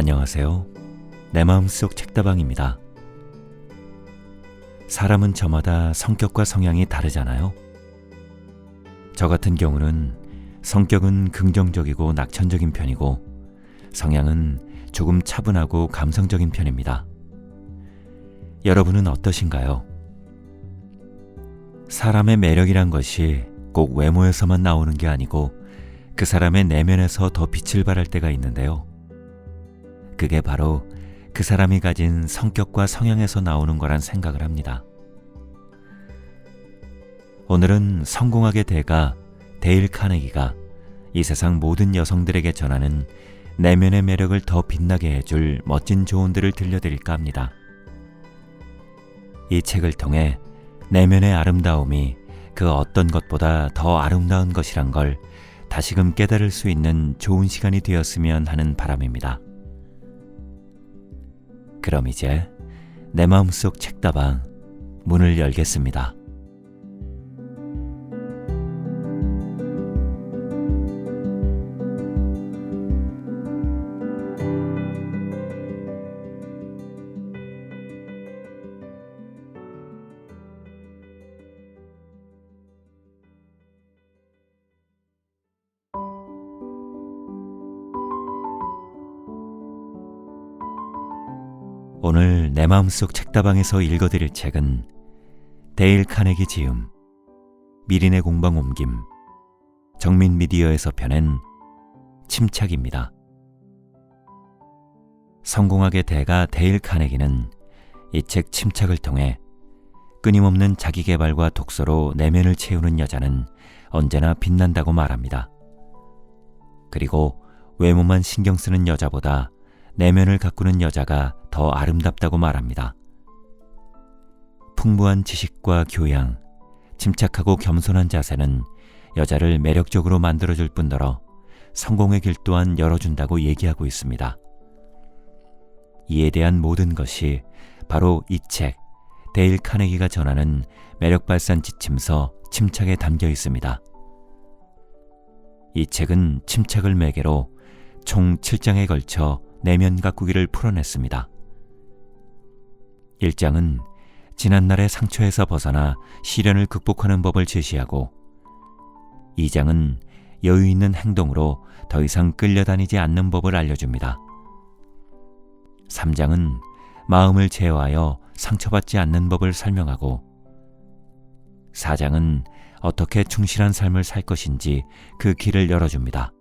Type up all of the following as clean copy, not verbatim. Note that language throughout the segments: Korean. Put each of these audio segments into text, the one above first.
안녕하세요. 내 마음속 책다방입니다. 사람은 저마다 성격과 성향이 다르잖아요. 저 같은 경우는 성격은 긍정적이고 낙천적인 편이고 성향은 조금 차분하고 감성적인 편입니다. 여러분은 어떠신가요? 사람의 매력이란 것이 꼭 외모에서만 나오는 게 아니고 그 사람의 내면에서 더 빛을 발할 때가 있는데요. 그게 바로 그 사람이 가진 성격과 성향에서 나오는 거란 생각을 합니다. 오늘은 성공학의 대가 데일 카네기가 이 세상 모든 여성들에게 전하는 내면의 매력을 더 빛나게 해줄 멋진 조언들을 들려드릴까 합니다. 이 책을 통해 내면의 아름다움이 그 어떤 것보다 더 아름다운 것이란 걸 다시금 깨달을 수 있는 좋은 시간이 되었으면 하는 바람입니다. 그럼 이제 내 마음속 책다방 문을 열겠습니다. 오늘 내 마음속 책다방에서 읽어드릴 책은 데일 카네기 지음, 미린의 공방 옮김, 정민미디어에서 펴낸 침착입니다. 성공학의 대가 데일 카네기는 이 책 침착을 통해 끊임없는 자기개발과 독서로 내면을 채우는 여자는 언제나 빛난다고 말합니다. 그리고 외모만 신경 쓰는 여자보다 내면을 가꾸는 여자가 더 아름답다고 말합니다. 풍부한 지식과 교양, 침착하고 겸손한 자세는 여자를 매력적으로 만들어줄 뿐더러 성공의 길 또한 열어준다고 얘기하고 있습니다. 이에 대한 모든 것이 바로 이 책, 데일 카네기가 전하는 매력발산 지침서 침착에 담겨 있습니다. 이 책은 침착을 매개로 총 7장에 걸쳐 내면 가꾸기를 풀어냈습니다. 1장은 지난날의 상처에서 벗어나 시련을 극복하는 법을 제시하고 2장은 여유 있는 행동으로 더 이상 끌려다니지 않는 법을 알려줍니다. 3장은 마음을 제어하여 상처받지 않는 법을 설명하고 4장은 어떻게 충실한 삶을 살 것인지 그 길을 열어줍니다.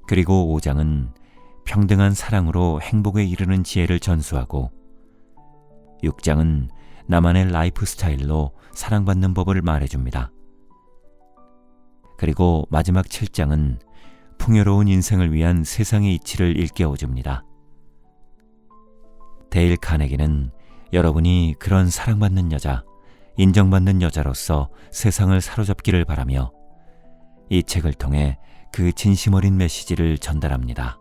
그리고 5장은 평등한 사랑으로 행복에 이르는 지혜를 전수하고 6장은 나만의 라이프 스타일로 사랑받는 법을 말해줍니다. 그리고 마지막 7장은 풍요로운 인생을 위한 세상의 이치를 일깨워줍니다. 데일 카네기는 여러분이 그런 사랑받는 여자, 인정받는 여자로서 세상을 사로잡기를 바라며 이 책을 통해 그 진심 어린 메시지를 전달합니다.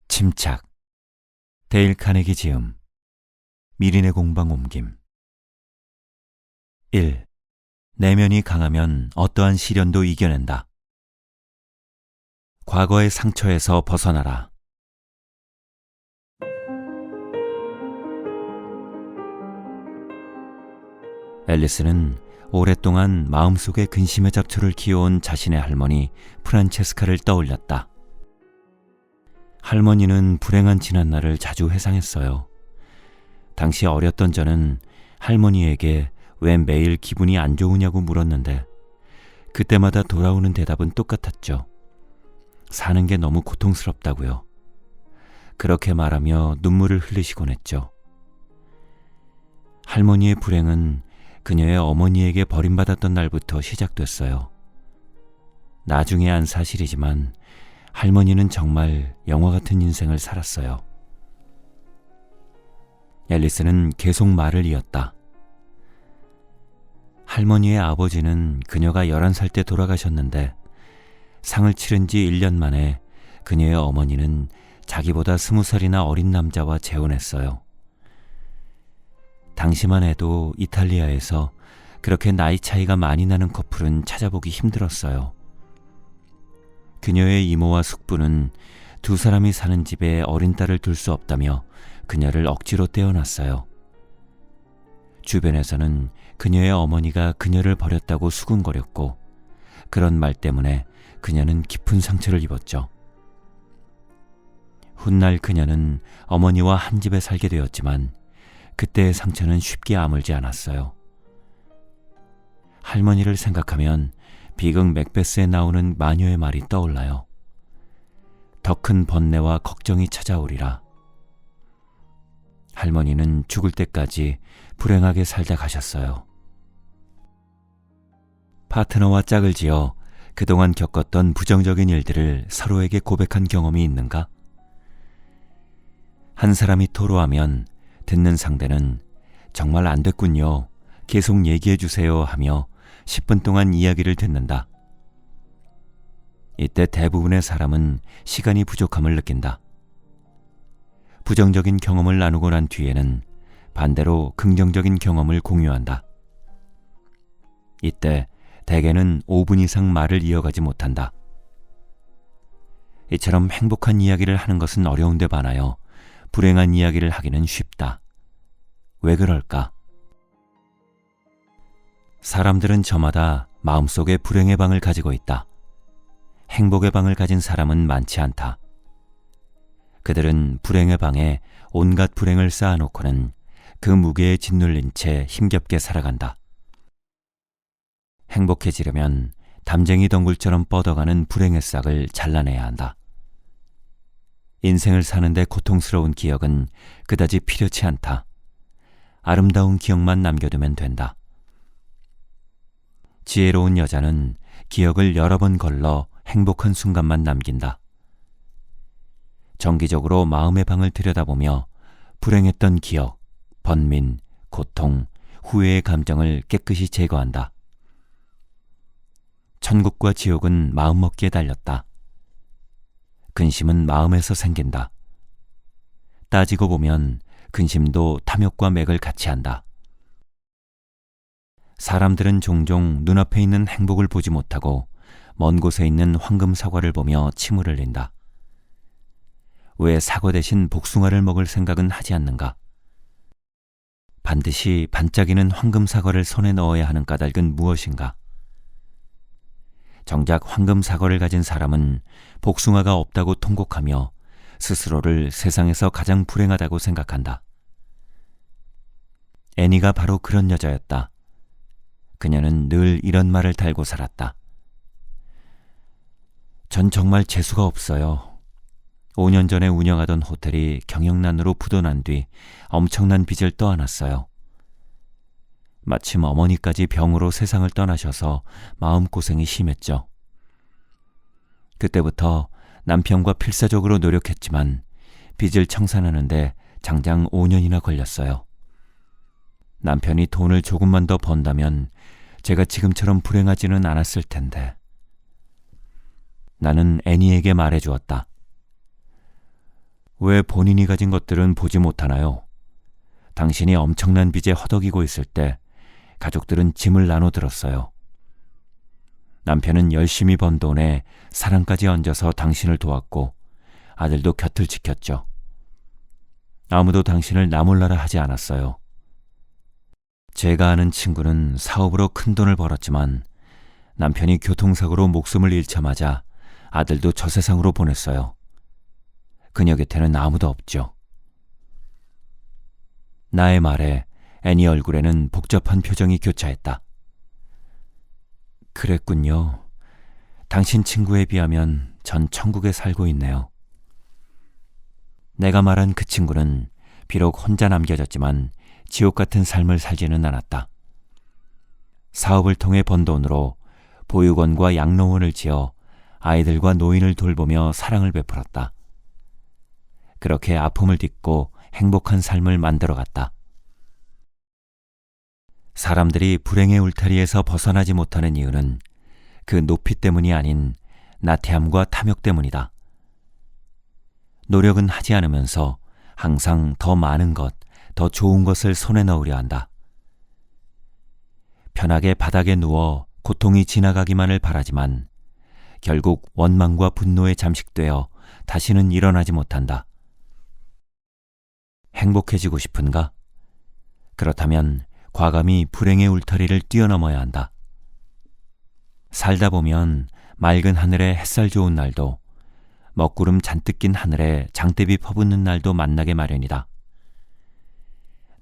침착, 데일 카네기 지음, 미린의 공방 옮김. 1. 내면이 강하면 어떠한 시련도 이겨낸다. 과거의 상처에서 벗어나라. 앨리스는 오랫동안 마음속에 근심의 잡초를 키워온 자신의 할머니 프란체스카를 떠올렸다. 할머니는 불행한 지난날을 자주 회상했어요. 당시 어렸던 저는 할머니에게 왜 매일 기분이 안 좋으냐고 물었는데 그때마다 돌아오는 대답은 똑같았죠. 사는 게 너무 고통스럽다고요. 그렇게 말하며 눈물을 흘리시곤 했죠. 할머니의 불행은 그녀의 어머니에게 버림받았던 날부터 시작됐어요. 나중에 안 사실이지만 할머니는 정말 영화 같은 인생을 살았어요. 앨리스는 계속 말을 이었다. 할머니의 아버지는 그녀가 11살 때 돌아가셨는데 상을 치른 지 1년 만에 그녀의 어머니는 자기보다 20살이나 어린 남자와 재혼했어요. 당시만 해도 이탈리아에서 그렇게 나이 차이가 많이 나는 커플은 찾아보기 힘들었어요. 그녀의 이모와 숙부는 두 사람이 사는 집에 어린 딸을 둘 수 없다며 그녀를 억지로 떼어놨어요. 주변에서는 그녀의 어머니가 그녀를 버렸다고 수군거렸고 그런 말 때문에 그녀는 깊은 상처를 입었죠. 훗날 그녀는 어머니와 한 집에 살게 되었지만 그때의 상처는 쉽게 아물지 않았어요. 할머니를 생각하면 비극 맥베스에 나오는 마녀의 말이 떠올라요. 더 큰 번뇌와 걱정이 찾아오리라. 할머니는 죽을 때까지 불행하게 살다 가셨어요. 파트너와 짝을 지어 그동안 겪었던 부정적인 일들을 서로에게 고백한 경험이 있는가? 한 사람이 토로하면 듣는 상대는 정말 안 됐군요. 계속 얘기해 주세요 하며 10분 동안 이야기를 듣는다. 이때 대부분의 사람은 시간이 부족함을 느낀다. 부정적인 경험을 나누고 난 뒤에는 반대로 긍정적인 경험을 공유한다. 이때 대개는 5분 이상 말을 이어가지 못한다. 이처럼 행복한 이야기를 하는 것은 어려운데 반하여 불행한 이야기를 하기는 쉽다. 왜 그럴까? 사람들은 저마다 마음속에 불행의 방을 가지고 있다. 행복의 방을 가진 사람은 많지 않다. 그들은 불행의 방에 온갖 불행을 쌓아놓고는 그 무게에 짓눌린 채 힘겹게 살아간다. 행복해지려면 담쟁이 덩굴처럼 뻗어가는 불행의 싹을 잘라내야 한다. 인생을 사는데 고통스러운 기억은 그다지 필요치 않다. 아름다운 기억만 남겨두면 된다. 지혜로운 여자는 기억을 여러 번 걸러 행복한 순간만 남긴다. 정기적으로 마음의 방을 들여다보며 불행했던 기억, 번민, 고통, 후회의 감정을 깨끗이 제거한다. 천국과 지옥은 마음먹기에 달렸다. 근심은 마음에서 생긴다. 따지고 보면 근심도 탐욕과 맥을 같이 한다. 사람들은 종종 눈앞에 있는 행복을 보지 못하고 먼 곳에 있는 황금 사과를 보며 침을 흘린다. 왜 사과 대신 복숭아를 먹을 생각은 하지 않는가? 반드시 반짝이는 황금 사과를 손에 넣어야 하는 까닭은 무엇인가? 정작 황금 사과를 가진 사람은 복숭아가 없다고 통곡하며 스스로를 세상에서 가장 불행하다고 생각한다. 애니가 바로 그런 여자였다. 그녀는 늘 이런 말을 달고 살았다. 전 정말 재수가 없어요. 5년 전에 운영하던 호텔이 경영난으로 부도난 뒤 엄청난 빚을 떠안았어요. 마침 어머니까지 병으로 세상을 떠나셔서 마음고생이 심했죠. 그때부터 남편과 필사적으로 노력했지만 빚을 청산하는데 장장 5년이나 걸렸어요. 남편이 돈을 조금만 더 번다면 제가 지금처럼 불행하지는 않았을 텐데. 나는 애니에게 말해주었다. 왜 본인이 가진 것들은 보지 못하나요? 당신이 엄청난 빚에 허덕이고 있을 때 가족들은 짐을 나눠 들었어요. 남편은 열심히 번 돈에 사랑까지 얹어서 당신을 도왔고 아들도 곁을 지켰죠. 아무도 당신을 나몰라라 하지 않았어요. 제가 아는 친구는 사업으로 큰 돈을 벌었지만 남편이 교통사고로 목숨을 잃자마자 아들도 저 세상으로 보냈어요. 그녀 곁에는 아무도 없죠. 나의 말에 애니 얼굴에는 복잡한 표정이 교차했다. 그랬군요. 당신 친구에 비하면 전 천국에 살고 있네요. 내가 말한 그 친구는 비록 혼자 남겨졌지만 지옥 같은 삶을 살지는 않았다. 사업을 통해 번 돈으로 보육원과 양로원을 지어 아이들과 노인을 돌보며 사랑을 베풀었다. 그렇게 아픔을 딛고 행복한 삶을 만들어갔다. 사람들이 불행의 울타리에서 벗어나지 못하는 이유는 그 높이 때문이 아닌 나태함과 탐욕 때문이다. 노력은 하지 않으면서 항상 더 많은 것, 더 좋은 것을 손에 넣으려 한다. 편하게 바닥에 누워 고통이 지나가기만을 바라지만 결국 원망과 분노에 잠식되어 다시는 일어나지 못한다. 행복해지고 싶은가? 그렇다면 과감히 불행의 울타리를 뛰어넘어야 한다. 살다 보면 맑은 하늘에 햇살 좋은 날도, 먹구름 잔뜩 낀 하늘에 장대비 퍼붓는 날도 만나게 마련이다.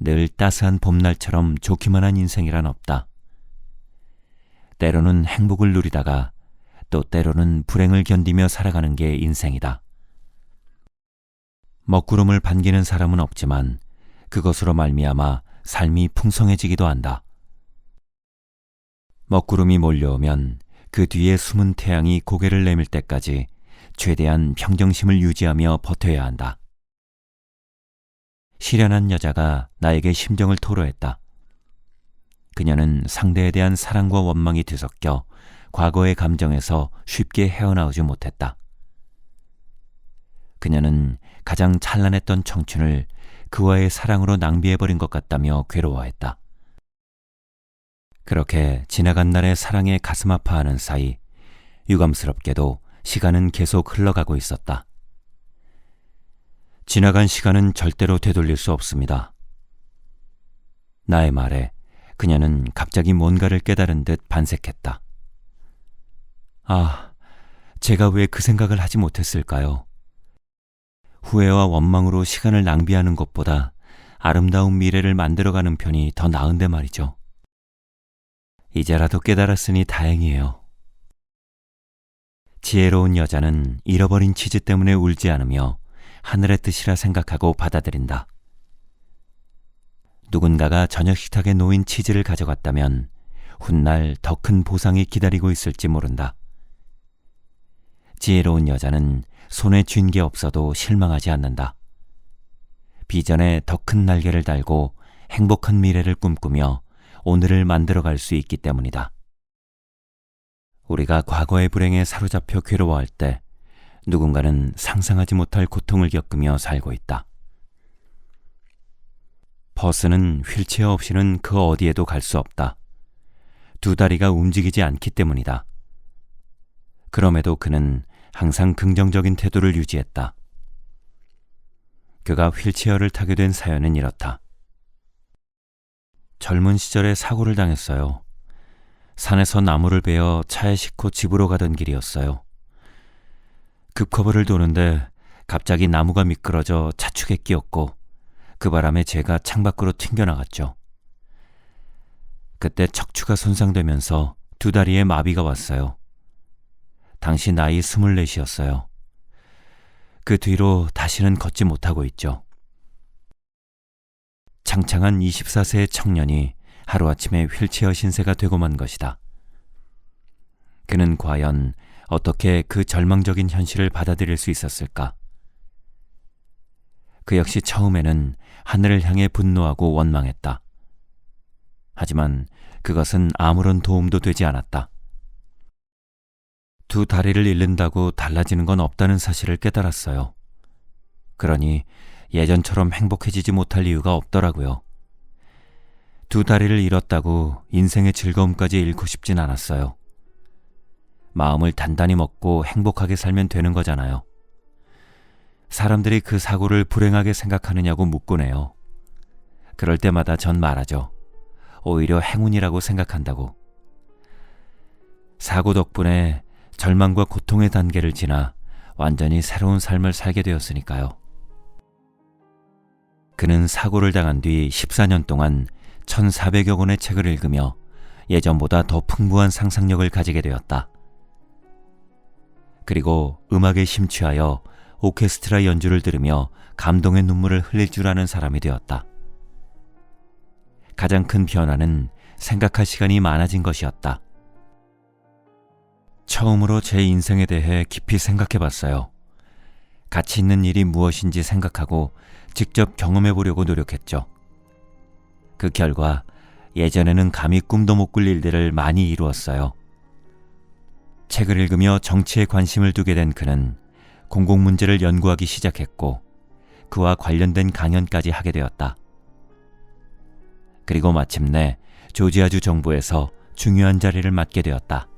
늘 따스한 봄날처럼 좋기만 한 인생이란 없다. 때로는 행복을 누리다가 또 때로는 불행을 견디며 살아가는 게 인생이다. 먹구름을 반기는 사람은 없지만 그것으로 말미암아 삶이 풍성해지기도 한다. 먹구름이 몰려오면 그 뒤에 숨은 태양이 고개를 내밀 때까지 최대한 평정심을 유지하며 버텨야 한다. 실연한 여자가 나에게 심정을 토로했다. 그녀는 상대에 대한 사랑과 원망이 뒤섞여 과거의 감정에서 쉽게 헤어나오지 못했다. 그녀는 가장 찬란했던 청춘을 그와의 사랑으로 낭비해버린 것 같다며 괴로워했다. 그렇게 지나간 날의 사랑에 가슴 아파하는 사이 유감스럽게도 시간은 계속 흘러가고 있었다. 지나간 시간은 절대로 되돌릴 수 없습니다. 나의 말에 그녀는 갑자기 뭔가를 깨달은 듯 반색했다. 아, 제가 왜 그 생각을 하지 못했을까요? 후회와 원망으로 시간을 낭비하는 것보다 아름다운 미래를 만들어가는 편이 더 나은데 말이죠. 이제라도 깨달았으니 다행이에요. 지혜로운 여자는 잃어버린 치즈 때문에 울지 않으며 하늘의 뜻이라 생각하고 받아들인다. 누군가가 저녁 식탁에 놓인 치즈를 가져갔다면 훗날 더 큰 보상이 기다리고 있을지 모른다. 지혜로운 여자는 손에 쥔 게 없어도 실망하지 않는다. 비전에 더 큰 날개를 달고 행복한 미래를 꿈꾸며 오늘을 만들어갈 수 있기 때문이다. 우리가 과거의 불행에 사로잡혀 괴로워할 때 누군가는 상상하지 못할 고통을 겪으며 살고 있다. 버스는 휠체어 없이는 그 어디에도 갈 수 없다. 두 다리가 움직이지 않기 때문이다. 그럼에도 그는 항상 긍정적인 태도를 유지했다. 그가 휠체어를 타게 된 사연은 이렇다. 젊은 시절에 사고를 당했어요. 산에서 나무를 베어 차에 싣고 집으로 가던 길이었어요. 급커브를 도는데 갑자기 나무가 미끄러져 차축에 끼었고 그 바람에 제가 창밖으로 튕겨나갔죠. 그때 척추가 손상되면서 두 다리에 마비가 왔어요. 당시 나이 24이었어요. 그 뒤로 다시는 걷지 못하고 있죠. 창창한 24세의 청년이 하루아침에 휠체어 신세가 되고 만 것이다. 그는 과연 어떻게 그 절망적인 현실을 받아들일 수 있었을까? 그 역시 처음에는 하늘을 향해 분노하고 원망했다. 하지만 그것은 아무런 도움도 되지 않았다. 두 다리를 잃는다고 달라지는 건 없다는 사실을 깨달았어요. 그러니 예전처럼 행복해지지 못할 이유가 없더라고요. 두 다리를 잃었다고 인생의 즐거움까지 잃고 싶진 않았어요. 마음을 단단히 먹고 행복하게 살면 되는 거잖아요. 사람들이 그 사고를 불행하게 생각하느냐고 묻곤 해요. 그럴 때마다 전 말하죠. 오히려 행운이라고 생각한다고. 사고 덕분에 절망과 고통의 단계를 지나 완전히 새로운 삶을 살게 되었으니까요. 그는 사고를 당한 뒤 14년 동안 1,400여 권의 책을 읽으며 예전보다 더 풍부한 상상력을 가지게 되었다. 그리고 음악에 심취하여 오케스트라 연주를 들으며 감동의 눈물을 흘릴 줄 아는 사람이 되었다. 가장 큰 변화는 생각할 시간이 많아진 것이었다. 처음으로 제 인생에 대해 깊이 생각해 봤어요. 가치 있는 일이 무엇인지 생각하고 직접 경험해 보려고 노력했죠. 그 결과 예전에는 감히 꿈도 못 꿀 일들을 많이 이루었어요. 책을 읽으며 정치에 관심을 두게 된 그는 공공문제를 연구하기 시작했고 그와 관련된 강연까지 하게 되었다. 그리고 마침내 조지아주 정부에서 중요한 자리를 맡게 되었다.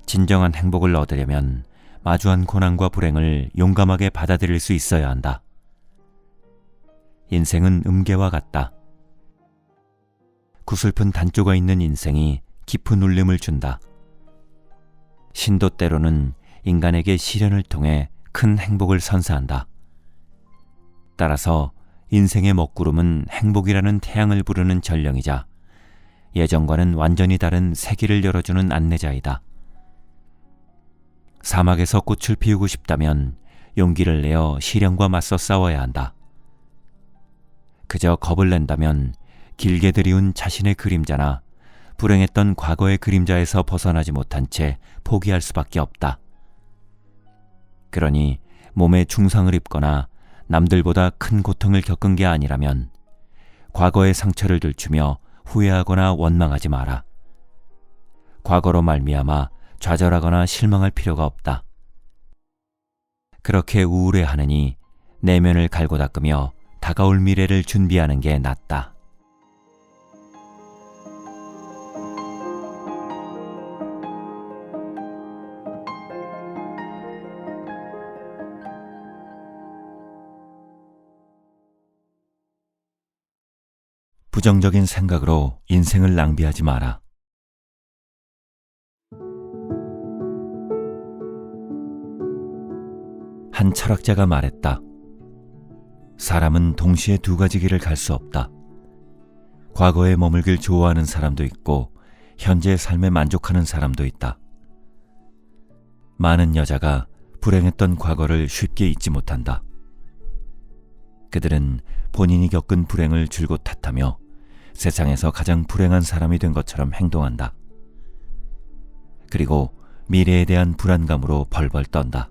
진정한 행복을 얻으려면 마주한 고난과 불행을 용감하게 받아들일 수 있어야 한다. 인생은 음계와 같다. 구슬픈 단조가 있는 인생이 깊은 울림을 준다. 신도 때로는 인간에게 시련을 통해 큰 행복을 선사한다. 따라서 인생의 먹구름은 행복이라는 태양을 부르는 전령이자 예전과는 완전히 다른 세계를 열어주는 안내자이다. 사막에서 꽃을 피우고 싶다면 용기를 내어 시련과 맞서 싸워야 한다. 그저 겁을 낸다면 길게 들이운 자신의 그림자나 불행했던 과거의 그림자에서 벗어나지 못한 채 포기할 수밖에 없다. 그러니 몸에 중상을 입거나 남들보다 큰 고통을 겪은 게 아니라면 과거의 상처를 들추며 후회하거나 원망하지 마라. 과거로 말미암아 좌절하거나 실망할 필요가 없다. 그렇게 우울해하느니 내면을 갈고 닦으며 다가올 미래를 준비하는 게 낫다. 부정적인 생각으로 인생을 낭비하지 마라. 한 철학자가 말했다. 사람은 동시에 두 가지 길을 갈 수 없다. 과거에 머물길 좋아하는 사람도 있고 현재의 삶에 만족하는 사람도 있다. 많은 여자가 불행했던 과거를 쉽게 잊지 못한다. 그들은 본인이 겪은 불행을 줄곧 탓하며 세상에서 가장 불행한 사람이 된 것처럼 행동한다. 그리고 미래에 대한 불안감으로 벌벌 떤다.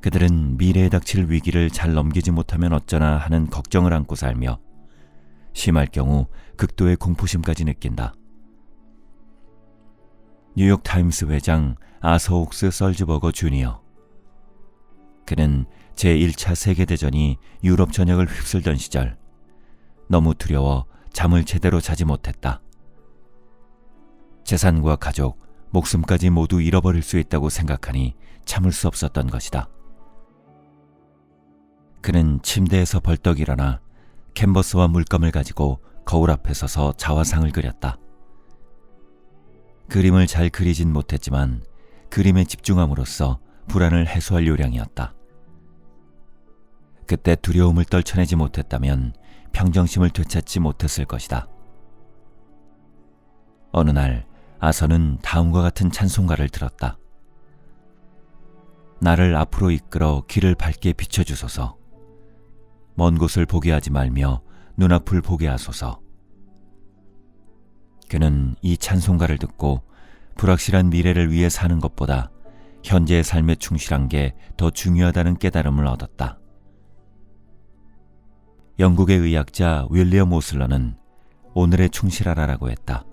그들은 미래에 닥칠 위기를 잘 넘기지 못하면 어쩌나 하는 걱정을 안고 살며 심할 경우 극도의 공포심까지 느낀다. 뉴욕타임스 회장 아서 옥스 설즈버거 주니어. 그는 제1차 세계대전이 유럽 전역을 휩쓸던 시절 너무 두려워 잠을 제대로 자지 못했다. 재산과 가족, 목숨까지 모두 잃어버릴 수 있다고 생각하니 참을 수 없었던 것이다. 그는 침대에서 벌떡 일어나 캔버스와 물감을 가지고 거울 앞에 서서 자화상을 그렸다. 그림을 잘 그리진 못했지만 그림에 집중함으로써 불안을 해소할 요량이었다. 그때 두려움을 떨쳐내지 못했다면 평정심을 되찾지 못했을 것이다. 어느 날 아서는 다음과 같은 찬송가를 들었다. 나를 앞으로 이끌어 길을 밝게 비춰주소서. 먼 곳을 보게 하지 말며 눈앞을 보게 하소서. 그는 이 찬송가를 듣고 불확실한 미래를 위해 사는 것보다 현재의 삶에 충실한 게 더 중요하다는 깨달음을 얻었다. 영국의 의학자 윌리엄 오슬러는 오늘에 충실하라라고 했다.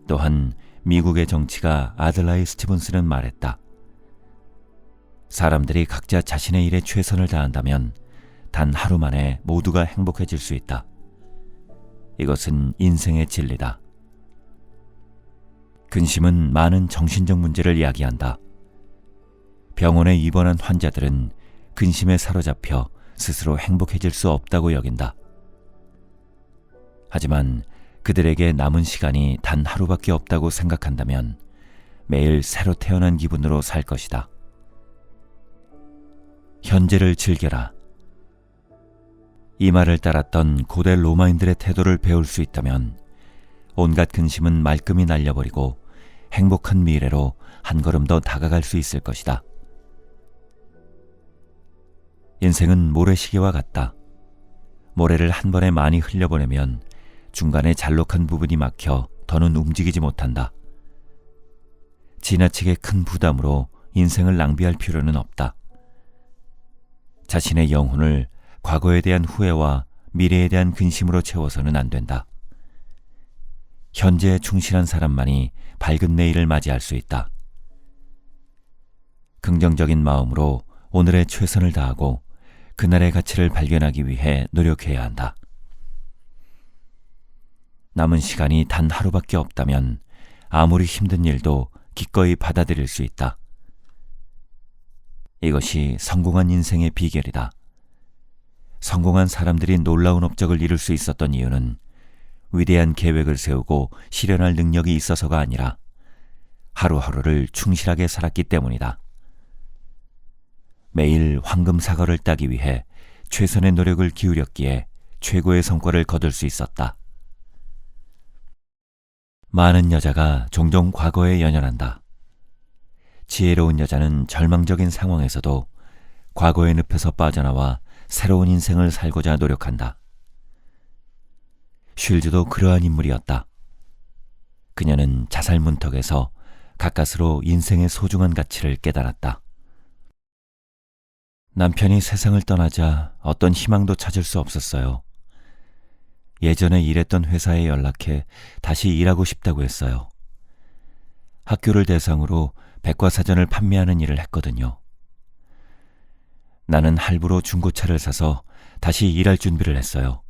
또한 미국의 정치가 아들라이 스티븐스는 말했다. 사람들이 각자 자신의 일에 최선을 다한다면 단 하루 만에 모두가 행복해질 수 있다. 이것은 인생의 진리다. 근심은 많은 정신적 문제를 이야기한다. 병원에 입원한 환자들은 근심에 사로잡혀 스스로 행복해질 수 없다고 여긴다. 하지만 그들에게 남은 시간이 단 하루밖에 없다고 생각한다면 매일 새로 태어난 기분으로 살 것이다. 현재를 즐겨라. 이 말을 따랐던 고대 로마인들의 태도를 배울 수 있다면 온갖 근심은 말끔히 날려버리고 행복한 미래로 한 걸음 더 다가갈 수 있을 것이다. 인생은 모래시계와 같다. 모래를 한 번에 많이 흘려보내면 중간에 잘록한 부분이 막혀 더는 움직이지 못한다. 지나치게 큰 부담으로 인생을 낭비할 필요는 없다. 자신의 영혼을 과거에 대한 후회와 미래에 대한 근심으로 채워서는 안 된다. 현재에 충실한 사람만이 밝은 내일을 맞이할 수 있다. 긍정적인 마음으로 오늘의 최선을 다하고 그날의 가치를 발견하기 위해 노력해야 한다. 남은 시간이 단 하루밖에 없다면 아무리 힘든 일도 기꺼이 받아들일 수 있다. 이것이 성공한 인생의 비결이다. 성공한 사람들이 놀라운 업적을 이룰 수 있었던 이유는 위대한 계획을 세우고 실현할 능력이 있어서가 아니라 하루하루를 충실하게 살았기 때문이다. 매일 황금 사과를 따기 위해 최선의 노력을 기울였기에 최고의 성과를 거둘 수 있었다. 많은 여자가 종종 과거에 연연한다. 지혜로운 여자는 절망적인 상황에서도 과거의 늪에서 빠져나와 새로운 인생을 살고자 노력한다. 쉴즈도 그러한 인물이었다. 그녀는 자살 문턱에서 가까스로 인생의 소중한 가치를 깨달았다. 남편이 세상을 떠나자 어떤 희망도 찾을 수 없었어요. 예전에 일했던 회사에 연락해 다시 일하고 싶다고 했어요. 학교를 대상으로 백과사전을 판매하는 일을 했거든요. 나는 할부로 중고차를 사서 다시 일할 준비를 했어요.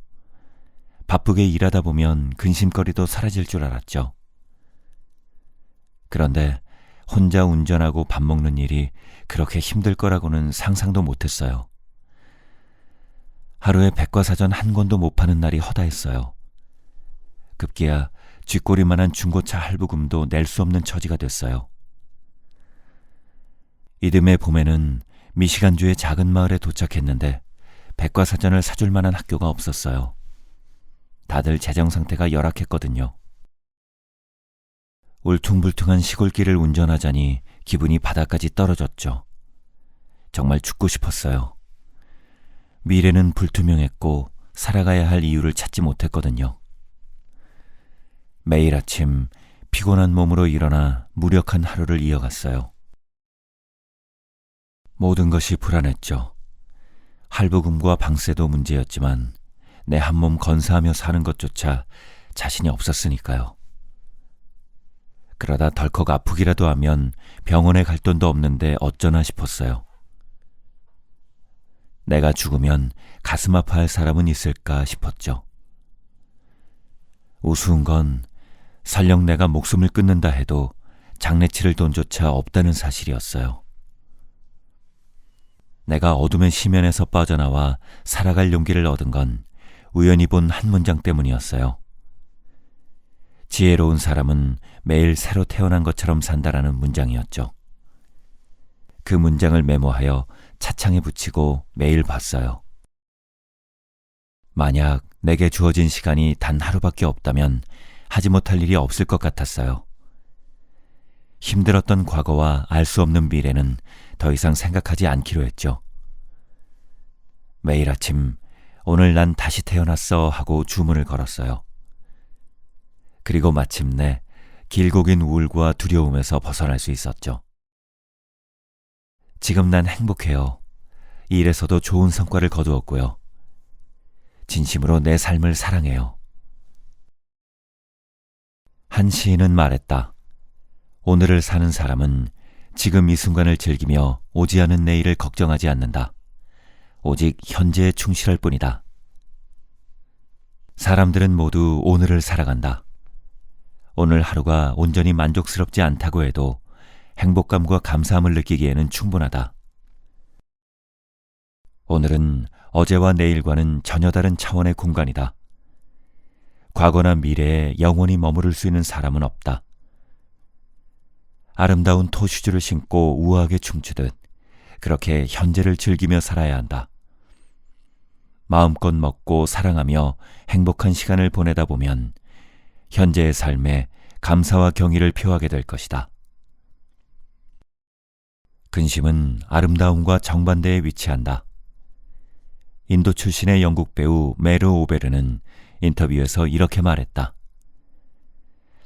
바쁘게 일하다 보면 근심거리도 사라질 줄 알았죠. 그런데 혼자 운전하고 밥 먹는 일이 그렇게 힘들 거라고는 상상도 못했어요. 하루에 백과사전 한 권도 못 파는 날이 허다했어요. 급기야 쥐꼬리만한 중고차 할부금도 낼 수 없는 처지가 됐어요. 이듬해 봄에는 미시간주의 작은 마을에 도착했는데 백과사전을 사줄 만한 학교가 없었어요. 다들 재정 상태가 열악했거든요. 울퉁불퉁한 시골길을 운전하자니 기분이 바닥까지 떨어졌죠. 정말 죽고 싶었어요. 미래는 불투명했고 살아가야 할 이유를 찾지 못했거든요. 매일 아침 피곤한 몸으로 일어나 무력한 하루를 이어갔어요. 모든 것이 불안했죠. 할부금과 방세도 문제였지만 내 한 몸 건사하며 사는 것조차 자신이 없었으니까요. 그러다 덜컥 아프기라도 하면 병원에 갈 돈도 없는데 어쩌나 싶었어요. 내가 죽으면 가슴 아파할 사람은 있을까 싶었죠. 우스운 건 설령 내가 목숨을 끊는다 해도 장례치를 돈조차 없다는 사실이었어요. 내가 어둠의 심연에서 빠져나와 살아갈 용기를 얻은 건 우연히 본 한 문장 때문이었어요. 지혜로운 사람은 매일 새로 태어난 것처럼 산다라는 문장이었죠. 그 문장을 메모하여 차창에 붙이고 매일 봤어요. 만약 내게 주어진 시간이 단 하루밖에 없다면 하지 못할 일이 없을 것 같았어요. 힘들었던 과거와 알 수 없는 미래는 더 이상 생각하지 않기로 했죠. 매일 아침 오늘 난 다시 태어났어 하고 주문을 걸었어요. 그리고 마침내 길고 긴 우울과 두려움에서 벗어날 수 있었죠. 지금 난 행복해요. 일에서도 좋은 성과를 거두었고요. 진심으로 내 삶을 사랑해요. 한 시인은 말했다. 오늘을 사는 사람은 지금 이 순간을 즐기며 오지 않은 내일을 걱정하지 않는다. 오직 현재에 충실할 뿐이다. 사람들은 모두 오늘을 살아간다. 오늘 하루가 온전히 만족스럽지 않다고 해도 행복감과 감사함을 느끼기에는 충분하다. 오늘은 어제와 내일과는 전혀 다른 차원의 공간이다. 과거나 미래에 영원히 머무를 수 있는 사람은 없다. 아름다운 토슈즈를 신고 우아하게 춤추듯 그렇게 현재를 즐기며 살아야 한다. 마음껏 먹고 사랑하며 행복한 시간을 보내다 보면 현재의 삶에 감사와 경의를 표하게 될 것이다. 근심은 아름다움과 정반대에 위치한다. 인도 출신의 영국 배우 메르 오베르는 인터뷰에서 이렇게 말했다.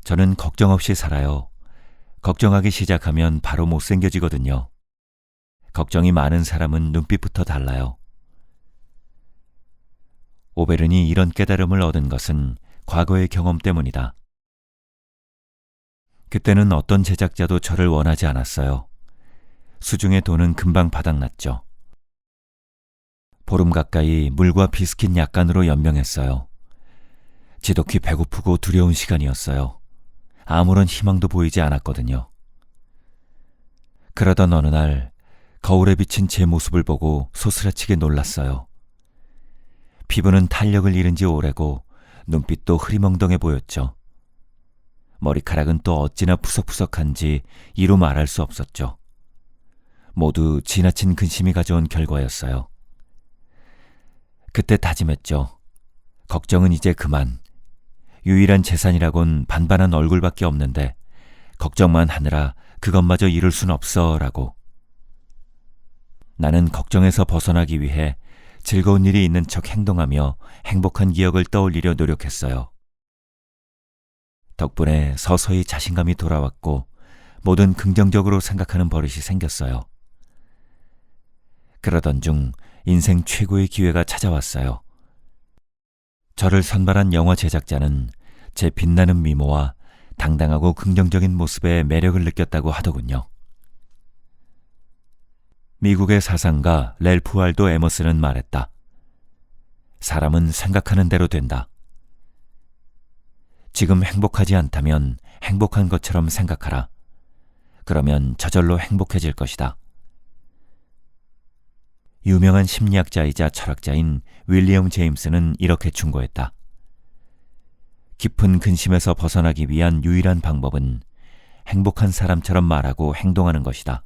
저는 걱정 없이 살아요. 걱정하기 시작하면 바로 못생겨지거든요. 걱정이 많은 사람은 눈빛부터 달라요. 오베른이 이런 깨달음을 얻은 것은 과거의 경험 때문이다. 그때는 어떤 제작자도 저를 원하지 않았어요. 수중의 돈은 금방 바닥났죠. 보름 가까이 물과 비스킷 약간으로 연명했어요. 지독히 배고프고 두려운 시간이었어요. 아무런 희망도 보이지 않았거든요. 그러던 어느 날 거울에 비친 제 모습을 보고 소스라치게 놀랐어요. 피부는 탄력을 잃은 지 오래고 눈빛도 흐리멍덩해 보였죠. 머리카락은 또 어찌나 푸석푸석한지 이루 말할 수 없었죠. 모두 지나친 근심이 가져온 결과였어요. 그때 다짐했죠. 걱정은 이제 그만. 유일한 재산이라곤 반반한 얼굴밖에 없는데 걱정만 하느라 그것마저 이룰 순 없어 라고. 나는 걱정에서 벗어나기 위해 즐거운 일이 있는 척 행동하며 행복한 기억을 떠올리려 노력했어요. 덕분에 서서히 자신감이 돌아왔고 뭐든 긍정적으로 생각하는 버릇이 생겼어요. 그러던 중 인생 최고의 기회가 찾아왔어요. 저를 선발한 영화 제작자는 제 빛나는 미모와 당당하고 긍정적인 모습에 매력을 느꼈다고 하더군요. 미국의 사상가 랠프 월도 에머슨은 말했다. 사람은 생각하는 대로 된다. 지금 행복하지 않다면 행복한 것처럼 생각하라. 그러면 저절로 행복해질 것이다. 유명한 심리학자이자 철학자인 윌리엄 제임스는 이렇게 충고했다. 깊은 근심에서 벗어나기 위한 유일한 방법은 행복한 사람처럼 말하고 행동하는 것이다.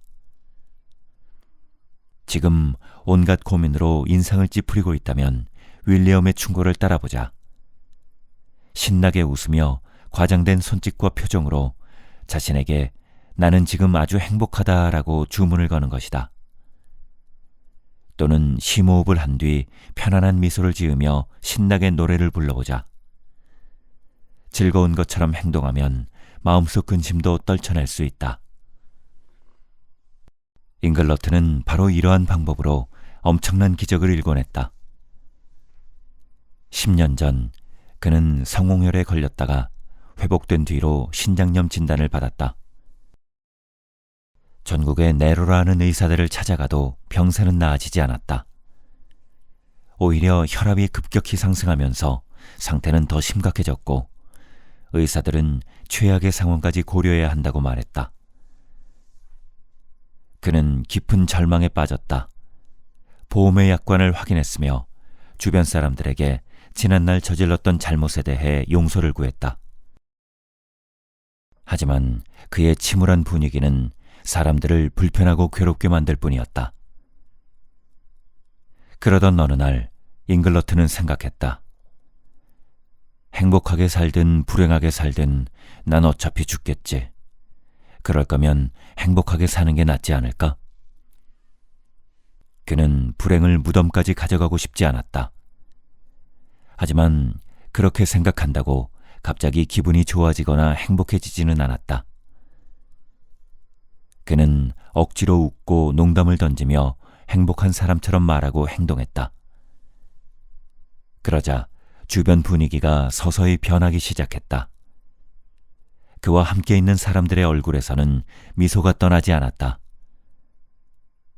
지금 온갖 고민으로 인상을 찌푸리고 있다면 윌리엄의 충고를 따라보자. 신나게 웃으며 과장된 손짓과 표정으로 자신에게 나는 지금 아주 행복하다라고 주문을 거는 것이다. 또는 심호흡을 한 뒤 편안한 미소를 지으며 신나게 노래를 불러보자. 즐거운 것처럼 행동하면 마음속 근심도 떨쳐낼 수 있다. 잉글러트는 바로 이러한 방법으로 엄청난 기적을 일궈냈다. 10년 전 그는 성홍열에 걸렸다가 회복된 뒤로 신장염 진단을 받았다. 전국의 네로라 하는 의사들을 찾아가도 병세는 나아지지 않았다. 오히려 혈압이 급격히 상승하면서 상태는 더 심각해졌고 의사들은 최악의 상황까지 고려해야 한다고 말했다. 그는 깊은 절망에 빠졌다. 보험의 약관을 확인했으며 주변 사람들에게 지난날 저질렀던 잘못에 대해 용서를 구했다. 하지만 그의 침울한 분위기는 사람들을 불편하고 괴롭게 만들 뿐이었다. 그러던 어느 날 잉글러트는 생각했다. 행복하게 살든 불행하게 살든 난 어차피 죽겠지. 그럴 거면 행복하게 사는 게 낫지 않을까? 그는 불행을 무덤까지 가져가고 싶지 않았다. 하지만 그렇게 생각한다고 갑자기 기분이 좋아지거나 행복해지지는 않았다. 그는 억지로 웃고 농담을 던지며 행복한 사람처럼 말하고 행동했다. 그러자 주변 분위기가 서서히 변하기 시작했다. 그와 함께 있는 사람들의 얼굴에서는 미소가 떠나지 않았다.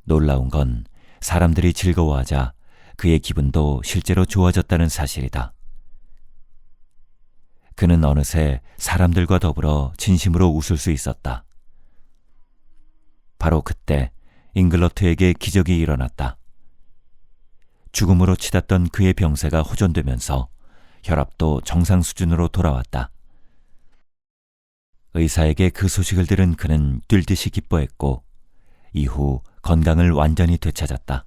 놀라운 건 사람들이 즐거워하자 그의 기분도 실제로 좋아졌다는 사실이다. 그는 어느새 사람들과 더불어 진심으로 웃을 수 있었다. 바로 그때 잉글러트에게 기적이 일어났다. 죽음으로 치닫던 그의 병세가 호전되면서 혈압도 정상 수준으로 돌아왔다. 의사에게 그 소식을 들은 그는 뛸 듯이 기뻐했고 이후 건강을 완전히 되찾았다.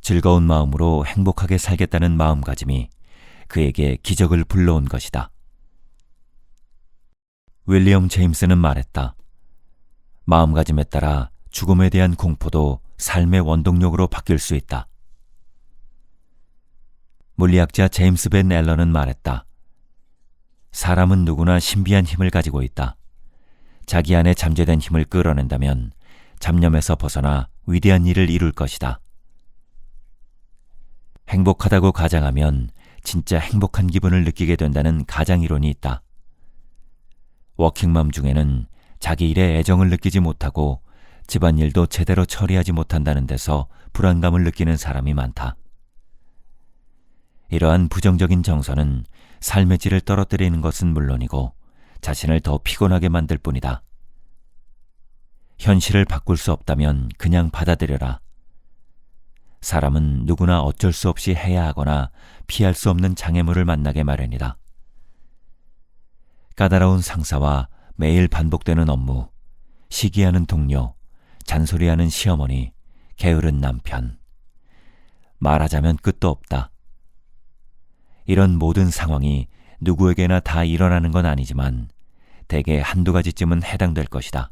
즐거운 마음으로 행복하게 살겠다는 마음가짐이 그에게 기적을 불러온 것이다. 윌리엄 제임스는 말했다. 마음가짐에 따라 죽음에 대한 공포도 삶의 원동력으로 바뀔 수 있다. 물리학자 제임스 벤 앨런은 말했다. 사람은 누구나 신비한 힘을 가지고 있다. 자기 안에 잠재된 힘을 끌어낸다면 잡념에서 벗어나 위대한 일을 이룰 것이다. 행복하다고 가장하면 진짜 행복한 기분을 느끼게 된다는 가장이론이 있다. 워킹맘 중에는 자기 일에 애정을 느끼지 못하고 집안일도 제대로 처리하지 못한다는 데서 불안감을 느끼는 사람이 많다. 이러한 부정적인 정서는 삶의 질을 떨어뜨리는 것은 물론이고 자신을 더 피곤하게 만들 뿐이다. 현실을 바꿀 수 없다면 그냥 받아들여라. 사람은 누구나 어쩔 수 없이 해야 하거나 피할 수 없는 장애물을 만나게 마련이다. 까다로운 상사와 매일 반복되는 업무, 시기하는 동료, 잔소리하는 시어머니, 게으른 남편. 말하자면 끝도 없다. 이런 모든 상황이 누구에게나 다 일어나는 건 아니지만 대개 한두 가지쯤은 해당될 것이다.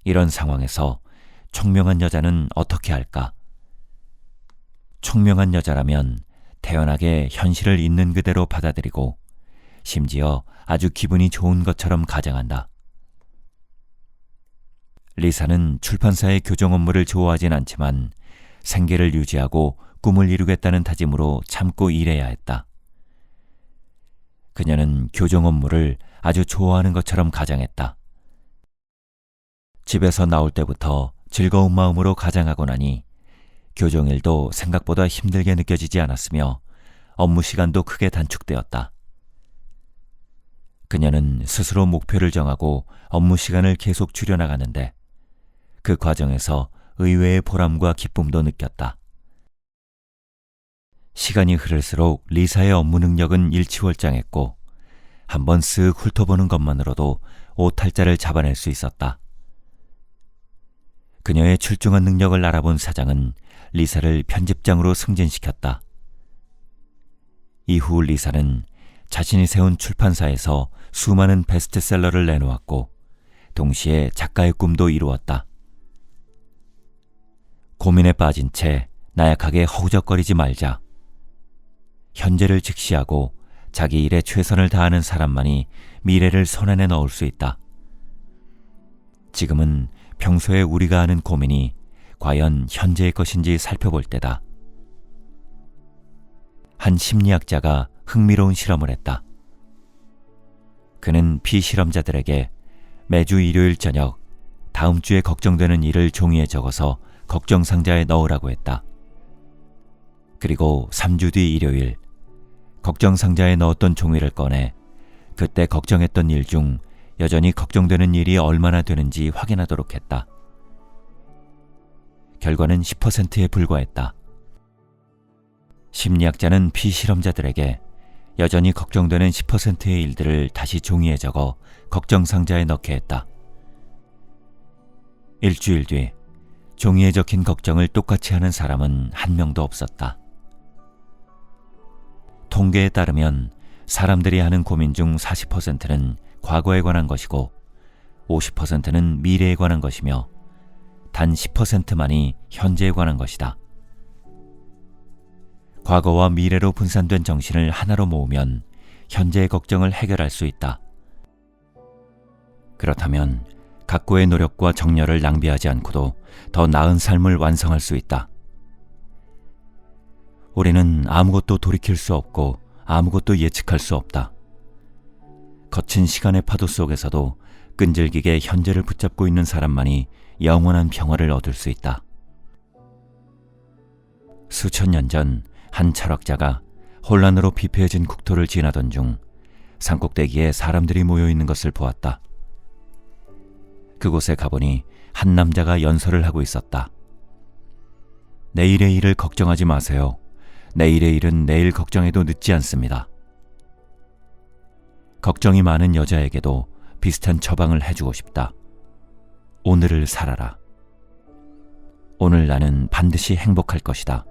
이런 상황에서 총명한 여자는 어떻게 할까? 총명한 여자라면 태연하게 현실을 있는 그대로 받아들이고 심지어 아주 기분이 좋은 것처럼 가정한다. 리사는 출판사의 교정 업무를 좋아하진 않지만 생계를 유지하고 꿈을 이루겠다는 다짐으로 참고 일해야 했다. 그녀는 교정 업무를 아주 좋아하는 것처럼 가장했다. 집에서 나올 때부터 즐거운 마음으로 가장하고 나니 교정일도 생각보다 힘들게 느껴지지 않았으며 업무 시간도 크게 단축되었다. 그녀는 스스로 목표를 정하고 업무 시간을 계속 줄여나가는데 그 과정에서 의외의 보람과 기쁨도 느꼈다. 시간이 흐를수록 리사의 업무 능력은 일취월장했고 한번 쓱 훑어보는 것만으로도 오탈자를 잡아낼 수 있었다. 그녀의 출중한 능력을 알아본 사장은 리사를 편집장으로 승진시켰다. 이후 리사는 자신이 세운 출판사에서 수많은 베스트셀러를 내놓았고 동시에 작가의 꿈도 이루었다. 고민에 빠진 채 나약하게 허우적거리지 말자. 현재를 직시하고 자기 일에 최선을 다하는 사람만이 미래를 손안에 넣을 수 있다. 지금은 평소에 우리가 하는 고민이 과연 현재의 것인지 살펴볼 때다. 한 심리학자가 흥미로운 실험을 했다. 그는 피실험자들에게 매주 일요일 저녁 다음 주에 걱정되는 일을 종이에 적어서 걱정 상자에 넣으라고 했다. 그리고 3주 뒤 일요일 걱정 상자에 넣었던 종이를 꺼내 그때 걱정했던 일 중 여전히 걱정되는 일이 얼마나 되는지 확인하도록 했다. 결과는 10%에 불과했다. 심리학자는 피실험자들에게 여전히 걱정되는 10%의 일들을 다시 종이에 적어 걱정 상자에 넣게 했다. 일주일 뒤 종이에 적힌 걱정을 똑같이 하는 사람은 한 명도 없었다. 통계에 따르면 사람들이 하는 고민 중 40%는 과거에 관한 것이고 50%는 미래에 관한 것이며 단 10%만이 현재에 관한 것이다. 과거와 미래로 분산된 정신을 하나로 모으면 현재의 걱정을 해결할 수 있다. 그렇다면 각고의 노력과 정열을 낭비하지 않고도 더 나은 삶을 완성할 수 있다. 우리는 아무것도 돌이킬 수 없고 아무것도 예측할 수 없다. 거친 시간의 파도 속에서도 끈질기게 현재를 붙잡고 있는 사람만이 영원한 평화를 얻을 수 있다. 수천 년 전 한 철학자가 혼란으로 피폐해진 국토를 지나던 중 산꼭대기에 사람들이 모여있는 것을 보았다. 그곳에 가보니 한 남자가 연설을 하고 있었다. 내일의 일을 걱정하지 마세요. 내일의 일은 내일 걱정해도 늦지 않습니다. 걱정이 많은 여자에게도 비슷한 처방을 해주고 싶다. 오늘을 살아라. 오늘 나는 반드시 행복할 것이다.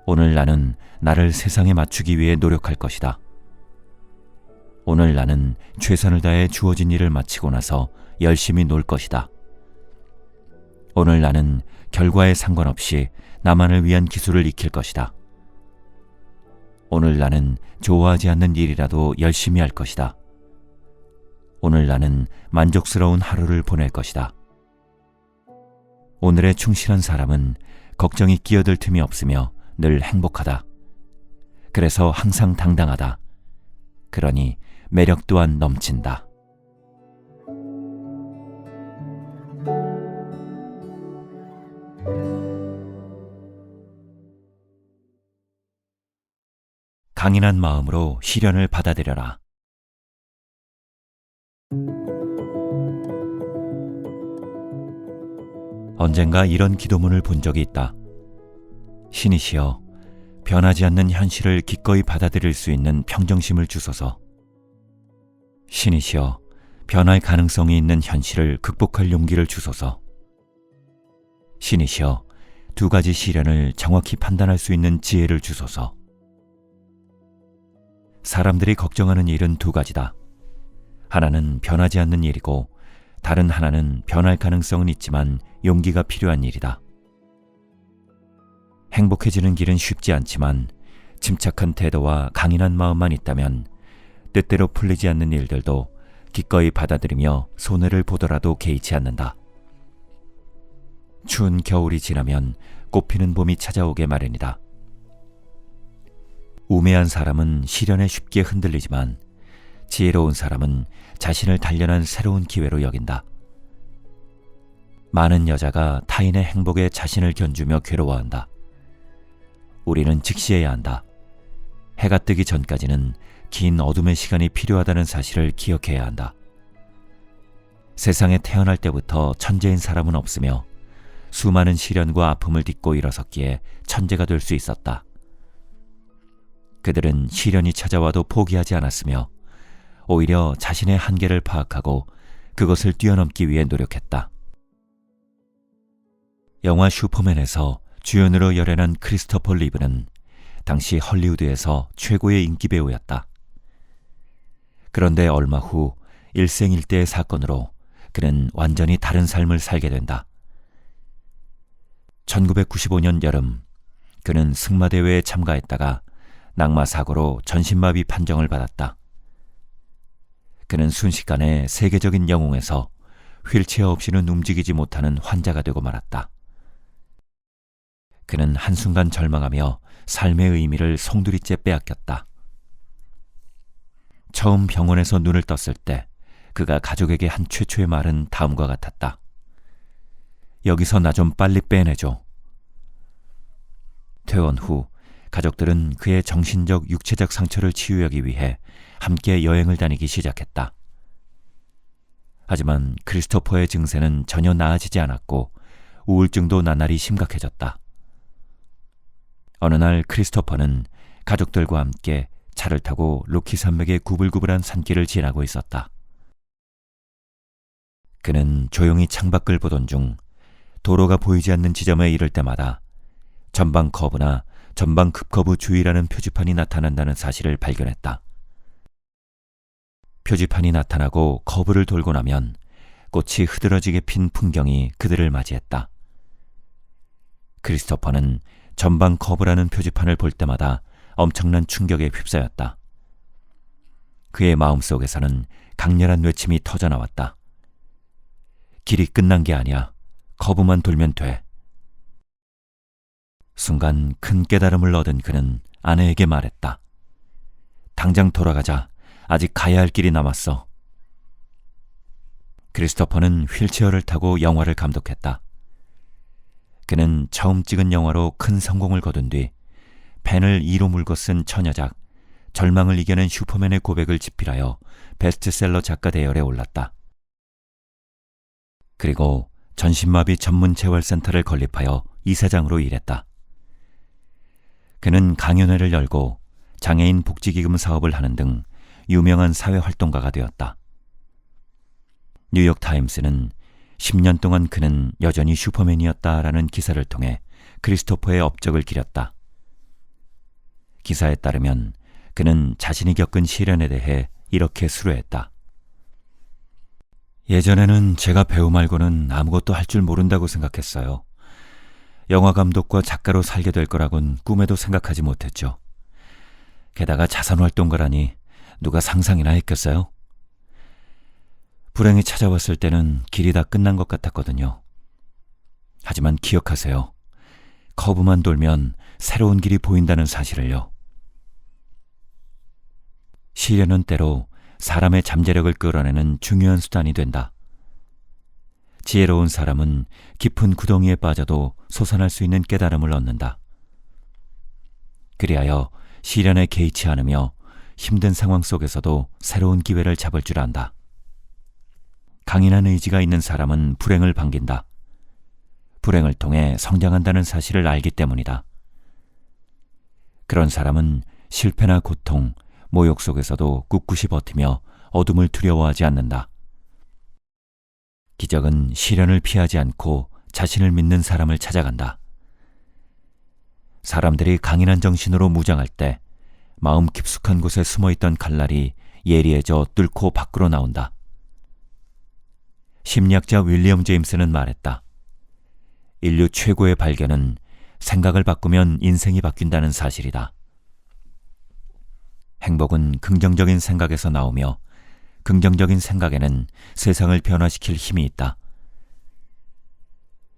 오늘 나는 나를 세상에 맞추기 위해 노력할 것이다. 오늘 나는 최선을 다해 주어진 일을 마치고 나서 열심히 놀 것이다. 오늘 나는 결과에 상관없이 나만을 위한 기술을 익힐 것이다. 오늘 나는 좋아하지 않는 일이라도 열심히 할 것이다. 오늘 나는 만족스러운 하루를 보낼 것이다. 오늘에 충실한 사람은 걱정이 끼어들 틈이 없으며 늘 행복하다. 그래서 항상 당당하다. 그러니 매력 또한 넘친다. 강인한 마음으로 시련을 받아들여라. 언젠가 이런 기도문을 본 적이 있다. 신이시여, 변하지 않는 현실을 기꺼이 받아들일 수 있는 평정심을 주소서. 신이시여, 변할 가능성이 있는 현실을 극복할 용기를 주소서. 신이시여, 두 가지 시련을 정확히 판단할 수 있는 지혜를 주소서. 사람들이 걱정하는 일은 두 가지다. 하나는 변하지 않는 일이고 다른 하나는 변할 가능성은 있지만 용기가 필요한 일이다. 행복해지는 길은 쉽지 않지만 침착한 태도와 강인한 마음만 있다면 뜻대로 풀리지 않는 일들도 기꺼이 받아들이며 손해를 보더라도 개의치 않는다. 추운 겨울이 지나면 꽃피는 봄이 찾아오게 마련이다. 우매한 사람은 시련에 쉽게 흔들리지만 지혜로운 사람은 자신을 단련한 새로운 기회로 여긴다. 많은 여자가 타인의 행복에 자신을 견주며 괴로워한다. 우리는 직시해야 한다. 해가 뜨기 전까지는 긴 어둠의 시간이 필요하다는 사실을 기억해야 한다. 세상에 태어날 때부터 천재인 사람은 없으며 수많은 시련과 아픔을 딛고 일어섰기에 천재가 될 수 있었다. 그들은 시련이 찾아와도 포기하지 않았으며 오히려 자신의 한계를 파악하고 그것을 뛰어넘기 위해 노력했다. 영화 슈퍼맨에서 주연으로 열연한 크리스토퍼 리브는 당시 헐리우드에서 최고의 인기 배우였다. 그런데 얼마 후 일생일대의 사건으로 그는 완전히 다른 삶을 살게 된다. 1995년 여름, 그는 승마대회에 참가했다가 낙마사고로 전신마비 판정을 받았다. 그는 순식간에 세계적인 영웅에서 휠체어 없이는 움직이지 못하는 환자가 되고 말았다. 그는 한순간 절망하며 삶의 의미를 송두리째 빼앗겼다. 처음 병원에서 눈을 떴을 때 그가 가족에게 한 최초의 말은 다음과 같았다. 여기서 나 좀 빨리 빼내줘. 퇴원 후 가족들은 그의 정신적, 육체적 상처를 치유하기 위해 함께 여행을 다니기 시작했다. 하지만 크리스토퍼의 증세는 전혀 나아지지 않았고 우울증도 나날이 심각해졌다. 어느 날 크리스토퍼는 가족들과 함께 차를 타고 로키 산맥의 구불구불한 산길을 지나고 있었다. 그는 조용히 창밖을 보던 중 도로가 보이지 않는 지점에 이를 때마다 전방 커브나 전방 급커브 주의라는 표지판이 나타난다는 사실을 발견했다. 표지판이 나타나고 커브를 돌고 나면 꽃이 흐드러지게 핀 풍경이 그들을 맞이했다. 크리스토퍼는 전방 커브라는 표지판을 볼 때마다 엄청난 충격에 휩싸였다. 그의 마음속에서는 강렬한 외침이 터져나왔다. 길이 끝난 게 아니야. 커브만 돌면 돼. 순간 큰 깨달음을 얻은 그는 아내에게 말했다. 당장 돌아가자. 아직 가야 할 길이 남았어. 크리스토퍼는 휠체어를 타고 영화를 감독했다. 그는 처음 찍은 영화로 큰 성공을 거둔 뒤 펜을 이로 물고 쓴 처녀작, 절망을 이겨낸 슈퍼맨의 고백을 집필하여 베스트셀러 작가 대열에 올랐다. 그리고 전신마비 전문 재활센터를 건립하여 이사장으로 일했다. 그는 강연회를 열고 장애인 복지기금 사업을 하는 등 유명한 사회활동가가 되었다. 뉴욕타임스는 10년 동안 그는 여전히 슈퍼맨이었다라는 기사를 통해 크리스토퍼의 업적을 기렸다. 기사에 따르면 그는 자신이 겪은 시련에 대해 이렇게 수료했다. 예전에는 제가 배우 말고는 아무것도 할 줄 모른다고 생각했어요. 영화 감독과 작가로 살게 될 거라곤 꿈에도 생각하지 못했죠. 게다가 자선활동가라니 누가 상상이나 했겠어요? 불행이 찾아왔을 때는 길이 다 끝난 것 같았거든요. 하지만 기억하세요. 커브만 돌면 새로운 길이 보인다는 사실을요. 시련은 때로 사람의 잠재력을 끌어내는 중요한 수단이 된다. 지혜로운 사람은 깊은 구덩이에 빠져도 솟아날 수 있는 깨달음을 얻는다. 그리하여 시련에 개의치 않으며 힘든 상황 속에서도 새로운 기회를 잡을 줄 안다. 강인한 의지가 있는 사람은 불행을 반긴다. 불행을 통해 성장한다는 사실을 알기 때문이다. 그런 사람은 실패나 고통, 모욕 속에서도 꿋꿋이 버티며 어둠을 두려워하지 않는다. 기적은 시련을 피하지 않고 자신을 믿는 사람을 찾아간다. 사람들이 강인한 정신으로 무장할 때 마음 깊숙한 곳에 숨어있던 칼날이 예리해져 뚫고 밖으로 나온다. 심리학자 윌리엄 제임스는 말했다. 인류 최고의 발견은 생각을 바꾸면 인생이 바뀐다는 사실이다. 행복은 긍정적인 생각에서 나오며 긍정적인 생각에는 세상을 변화시킬 힘이 있다.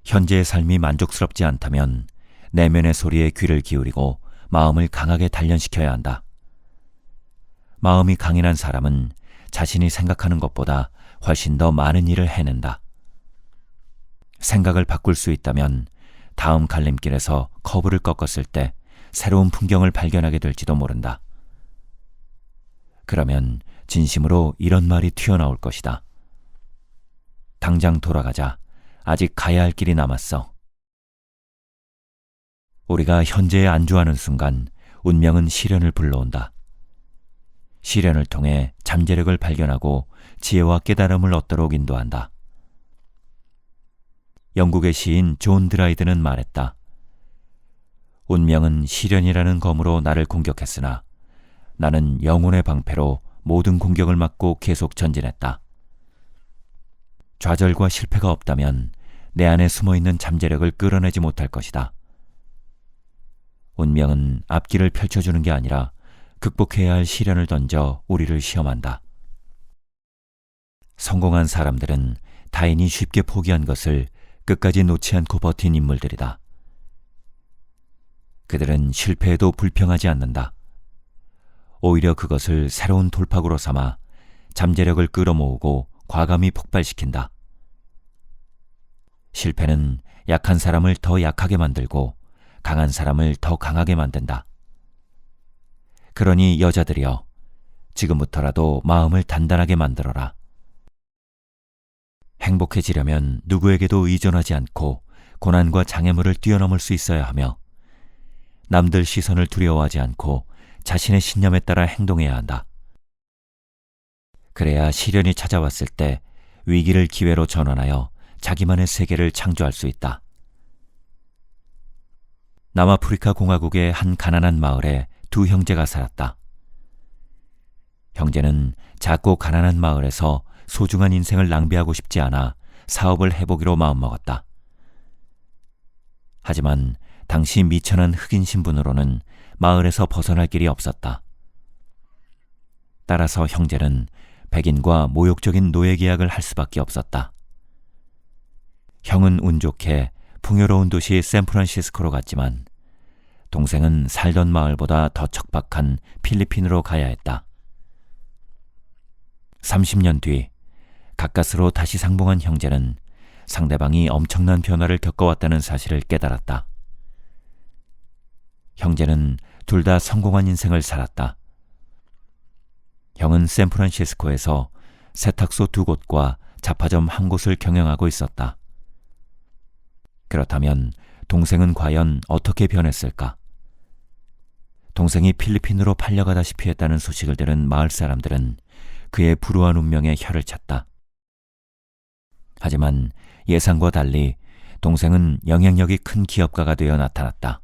현재의 삶이 만족스럽지 않다면 내면의 소리에 귀를 기울이고 마음을 강하게 단련시켜야 한다. 마음이 강인한 사람은 자신이 생각하는 것보다 훨씬 더 많은 일을 해낸다. 생각을 바꿀 수 있다면 다음 갈림길에서 커브를 꺾었을 때 새로운 풍경을 발견하게 될지도 모른다. 그러면 진심으로 이런 말이 튀어나올 것이다. 당장 돌아가자. 아직 가야 할 길이 남았어. 우리가 현재에 안주하는 순간 운명은 시련을 불러온다. 시련을 통해 잠재력을 발견하고 지혜와 깨달음을 얻도록 인도한다. 영국의 시인 존 드라이드는 말했다. 운명은 시련이라는 검으로 나를 공격했으나 나는 영혼의 방패로 모든 공격을 막고 계속 전진했다. 좌절과 실패가 없다면 내 안에 숨어있는 잠재력을 끌어내지 못할 것이다. 운명은 앞길을 펼쳐주는 게 아니라 극복해야 할 시련을 던져 우리를 시험한다. 성공한 사람들은 타인이 쉽게 포기한 것을 끝까지 놓지 않고 버틴 인물들이다. 그들은 실패에도 불평하지 않는다. 오히려 그것을 새로운 돌파구로 삼아 잠재력을 끌어모으고 과감히 폭발시킨다. 실패는 약한 사람을 더 약하게 만들고 강한 사람을 더 강하게 만든다. 그러니 여자들이여, 지금부터라도 마음을 단단하게 만들어라. 행복해지려면 누구에게도 의존하지 않고 고난과 장애물을 뛰어넘을 수 있어야 하며 남들 시선을 두려워하지 않고 자신의 신념에 따라 행동해야 한다. 그래야 시련이 찾아왔을 때 위기를 기회로 전환하여 자기만의 세계를 창조할 수 있다. 남아프리카 공화국의 한 가난한 마을에 두 형제가 살았다. 형제는 작고 가난한 마을에서 소중한 인생을 낭비하고 싶지 않아 사업을 해보기로 마음먹었다. 하지만 당시 미천한 흑인 신분으로는 마을에서 벗어날 길이 없었다. 따라서 형제는 백인과 모욕적인 노예 계약을 할 수밖에 없었다. 형은 운 좋게 풍요로운 도시 샌프란시스코로 갔지만 동생은 살던 마을보다 더 척박한 필리핀으로 가야 했다. 30년 뒤 가까스로 다시 상봉한 형제는 상대방이 엄청난 변화를 겪어왔다는 사실을 깨달았다. 형제는 둘 다 성공한 인생을 살았다. 형은 샌프란시스코에서 세탁소 2곳과 잡화점 1곳을 경영하고 있었다. 그렇다면 동생은 과연 어떻게 변했을까? 동생이 필리핀으로 팔려가다시피 했다는 소식을 들은 마을 사람들은 그의 불우한 운명에 혀를 찼다. 하지만 예상과 달리 동생은 영향력이 큰 기업가가 되어 나타났다.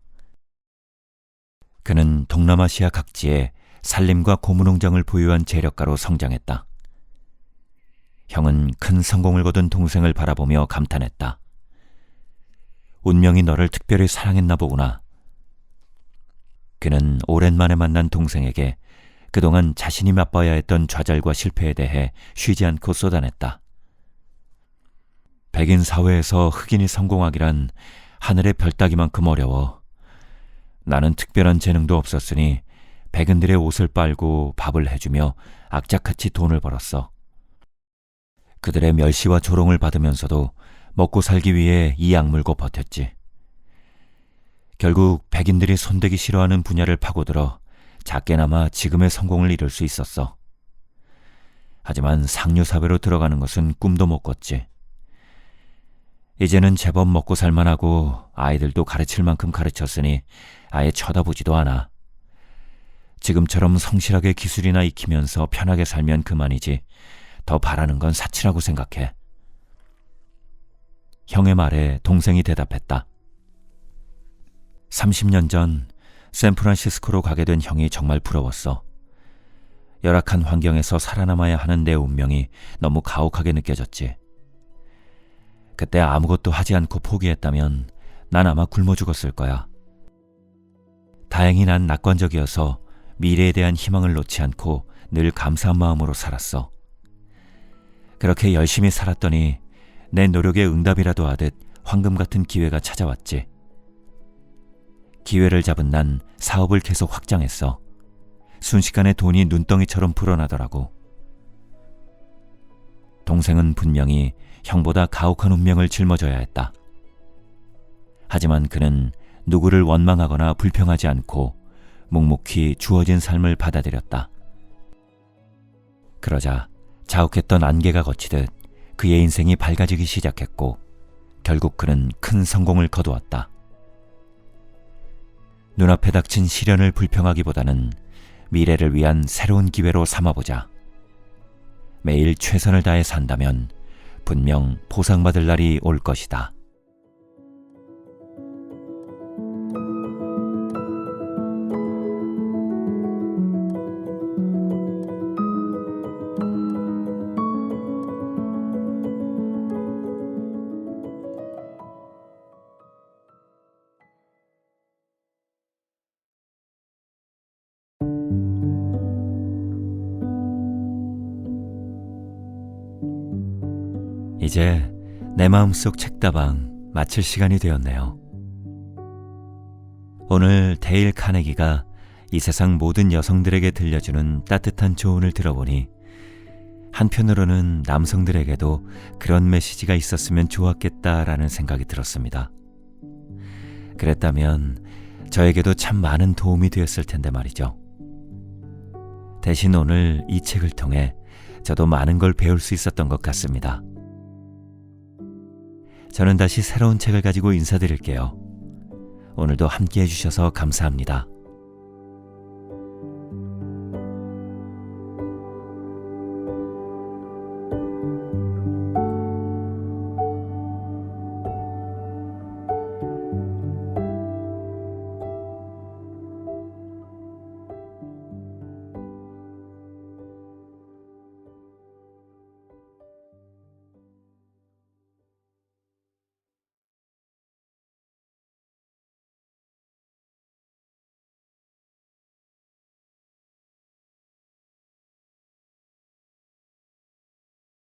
그는 동남아시아 각지에 산림과 고무농장을 보유한 재력가로 성장했다. 형은 큰 성공을 거둔 동생을 바라보며 감탄했다. 운명이 너를 특별히 사랑했나 보구나. 그는 오랜만에 만난 동생에게 그동안 자신이 맛봐야 했던 좌절과 실패에 대해 쉬지 않고 쏟아냈다. 백인 사회에서 흑인이 성공하기란 하늘의 별 따기만큼 어려워. 나는 특별한 재능도 없었으니 백인들의 옷을 빨고 밥을 해주며 악착같이 돈을 벌었어. 그들의 멸시와 조롱을 받으면서도 먹고 살기 위해 이 악물고 버텼지. 결국 백인들이 손대기 싫어하는 분야를 파고들어 작게나마 지금의 성공을 이룰 수 있었어. 하지만 상류사회로 들어가는 것은 꿈도 못 꿨지. 이제는 제법 먹고 살만하고 아이들도 가르칠 만큼 가르쳤으니 아예 쳐다보지도 않아. 지금처럼 성실하게 기술이나 익히면서 편하게 살면 그만이지 더 바라는 건 사치라고 생각해. 형의 말에 동생이 대답했다. 30년 전 샌프란시스코로 가게 된 형이 정말 부러웠어. 열악한 환경에서 살아남아야 하는 내 운명이 너무 가혹하게 느껴졌지. 그때 아무것도 하지 않고 포기했다면 난 아마 굶어 죽었을 거야. 다행히 난 낙관적이어서 미래에 대한 희망을 놓지 않고 늘 감사한 마음으로 살았어. 그렇게 열심히 살았더니 내 노력에 응답이라도 하듯 황금 같은 기회가 찾아왔지. 기회를 잡은 난 사업을 계속 확장했어. 순식간에 돈이 눈덩이처럼 불어나더라고. 동생은 분명히 형보다 가혹한 운명을 짊어져야 했다. 하지만 그는 누구를 원망하거나 불평하지 않고 묵묵히 주어진 삶을 받아들였다. 그러자 자욱했던 안개가 걷히듯 그의 인생이 밝아지기 시작했고 결국 그는 큰 성공을 거두었다. 눈앞에 닥친 시련을 불평하기보다는 미래를 위한 새로운 기회로 삼아보자. 매일 최선을 다해 산다면 분명 보상받을 날이 올 것이다. 이제 내 마음속 책다방 마칠 시간이 되었네요. 오늘 데일 카네기가 이 세상 모든 여성들에게 들려주는 따뜻한 조언을 들어보니 한편으로는 남성들에게도 그런 메시지가 있었으면 좋았겠다라는 생각이 들었습니다. 그랬다면 저에게도 참 많은 도움이 되었을 텐데 말이죠. 대신 오늘 이 책을 통해 저도 많은 걸 배울 수 있었던 것 같습니다. 저는 다시 새로운 책을 가지고 인사드릴게요. 오늘도 함께 해주셔서 감사합니다.